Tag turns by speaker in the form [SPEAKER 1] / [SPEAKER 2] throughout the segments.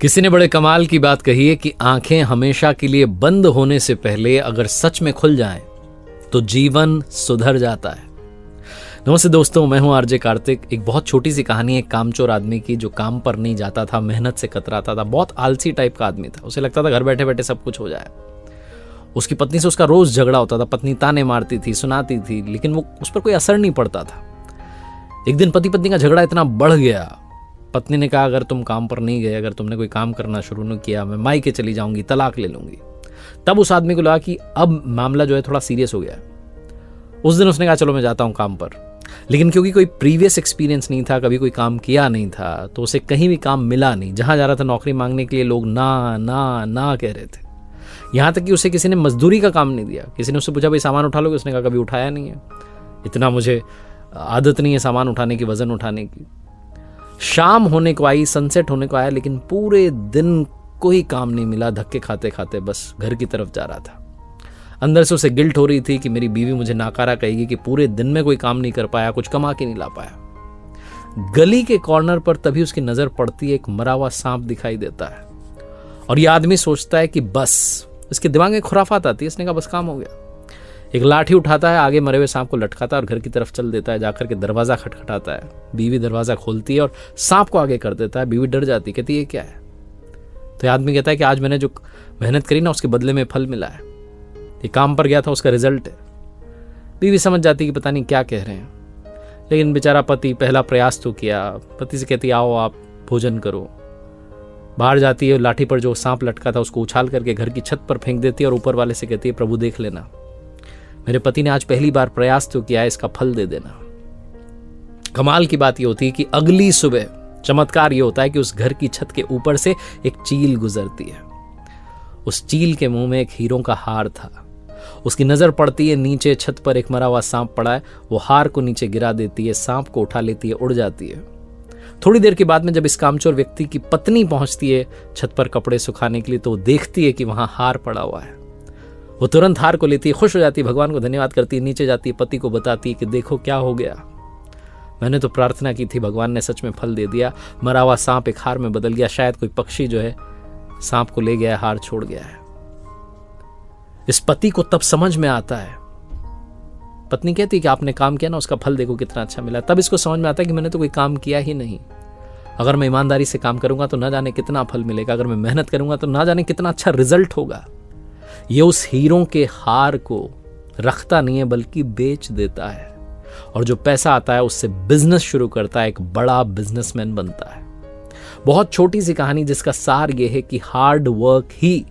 [SPEAKER 1] किसी ने बड़े कमाल की बात कही है कि आंखें हमेशा के लिए बंद होने से पहले अगर सच में खुल जाएं तो जीवन सुधर जाता है। नमस्ते दोस्तों, मैं हूं आरजे कार्तिक। एक बहुत छोटी सी कहानी एक कामचोर आदमी की जो काम पर नहीं जाता था, मेहनत से कतराता था, बहुत आलसी टाइप का आदमी था। उसे लगता था घर बैठे बैठे सब कुछ हो जाए। उसकी पत्नी से उसका रोज झगड़ा होता था, पत्नी ताने मारती थी, सुनाती थी, लेकिन वो उस पर कोई असर नहीं पड़ता था। एक दिन पति पत्नी का झगड़ा इतना बढ़ गया, पत्नी ने कहा अगर तुम काम पर नहीं गए, अगर तुमने कोई काम करना शुरू नहीं किया, मैं मायके चली जाऊंगी, तलाक ले लूंगी। तब उस आदमी को लगा कि अब मामला जो है थोड़ा सीरियस हो गया। उस दिन उसने कहा चलो मैं जाता हूं काम पर। लेकिन क्योंकि कोई प्रीवियस एक्सपीरियंस नहीं था, कभी कोई काम किया नहीं था, तो उसे कहीं भी काम मिला नहीं। जहां जा रहा था नौकरी मांगने के लिए लोग ना ना ना कह रहे थे। यहां तक कि उसे किसी ने मजदूरी का काम नहीं दिया। किसी ने उससे पूछा भाई सामान उठा लोगे, उसने कहा कभी उठाया नहीं है, इतना मुझे आदत नहीं है सामान उठाने की, वजन उठाने की। शाम होने को आई, सनसेट होने को आया, लेकिन पूरे दिन कोई काम नहीं मिला। धक्के खाते खाते बस घर की तरफ जा रहा था। अंदर से उसे गिल्ट हो रही थी कि मेरी बीवी मुझे नाकारा कहेगी कि पूरे दिन में कोई काम नहीं कर पाया, कुछ कमा के नहीं ला पाया। गली के कॉर्नर पर तभी उसकी नजर पड़ती है, एक मरा हुआ सांप दिखाई देता है। और यह आदमी सोचता है कि बस, इसके दिमाग में खुराफात आती है। इसने कहा बस काम हो गया। एक लाठी उठाता है, आगे मरे हुए सांप को लटकाता है और घर की तरफ चल देता है। जाकर के दरवाजा खटखटाता है। बीवी दरवाजा खोलती है और सांप को आगे कर देता है। बीवी डर जाती, कहती है क्या है? तो आदमी कहता है कि आज मैंने जो मेहनत करी ना, उसके बदले में फल मिला है। ये काम पर गया था, उसका रिजल्ट है। बीवी समझ जाती कि पता नहीं क्या कह रहे हैं, लेकिन बेचारा पति पहला प्रयास तो किया। पति से कहती आओ आप भोजन करो। बाहर जाती है, लाठी पर जो सांप लटका था उसको उछाल करके घर की छत पर फेंक देती है और ऊपर वाले से कहती है प्रभु देख लेना, मेरे पति ने आज पहली बार प्रयास तो किया है, इसका फल दे देना। कमाल की बात यह होती है कि अगली सुबह चमत्कार यह होता है कि उस घर की छत के ऊपर से एक चील गुजरती है। उस चील के मुंह में एक हीरों का हार था। उसकी नजर पड़ती है नीचे, छत पर एक मरा हुआ सांप पड़ा है। वो हार को नीचे गिरा देती है, सांप को उठा लेती है, उड़ जाती है। थोड़ी देर के बाद में जब इस कामचोर व्यक्ति की पत्नी पहुंचती है छत पर कपड़े सुखाने के लिए, तो वो देखती है कि वहां हार पड़ा हुआ है। वो तुरंत हार को लेती है, खुश हो जाती है, भगवान को धन्यवाद करती है, नीचे जाती है, पति को बताती है कि देखो क्या हो गया, मैंने तो प्रार्थना की थी, भगवान ने सच में फल दे दिया। मरा हुआ सांप एक हार में बदल गया। शायद कोई पक्षी जो है सांप को ले गया, हार छोड़ गया है। इस पति को तब समझ में आता है। पत्नी कहती है कि आपने काम किया ना, उसका फल देखो कितना अच्छा मिला। तब इसको समझ में आता है कि मैंने तो कोई काम किया ही नहीं। अगर मैं ईमानदारी से काम करूंगा तो ना जाने कितना फल मिलेगा, अगर मैं मेहनत करूंगा तो ना जाने कितना अच्छा रिजल्ट होगा। ये उस हीरों के हार को रखता नहीं है, बल्कि बेच देता है, और जो पैसा आता है उससे बिजनेस शुरू करता है, एक बड़ा बिजनेसमैन बनता है। बहुत छोटी सी कहानी जिसका सार यह है कि हार्ड वर्क ही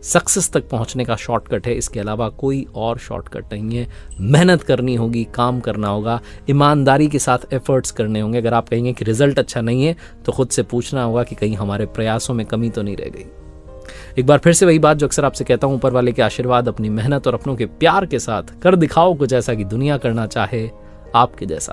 [SPEAKER 1] सक्सेस तक पहुंचने का शॉर्टकट है। इसके अलावा कोई और शॉर्टकट नहीं है। मेहनत करनी होगी, काम करना होगा, ईमानदारी के साथ एफर्ट्स करने होंगे। अगर आप कहेंगे कि रिजल्ट अच्छा नहीं है तो खुद से पूछना होगा कि कहीं हमारे प्रयासों में कमी तो नहीं रह गई। एक बार फिर से वही बात जो अक्सर आपसे कहता हूं, ऊपर वाले के आशीर्वाद, अपनी मेहनत और अपनों के प्यार के साथ कर दिखाओ कुछ ऐसा कि दुनिया करना चाहे आपके जैसा।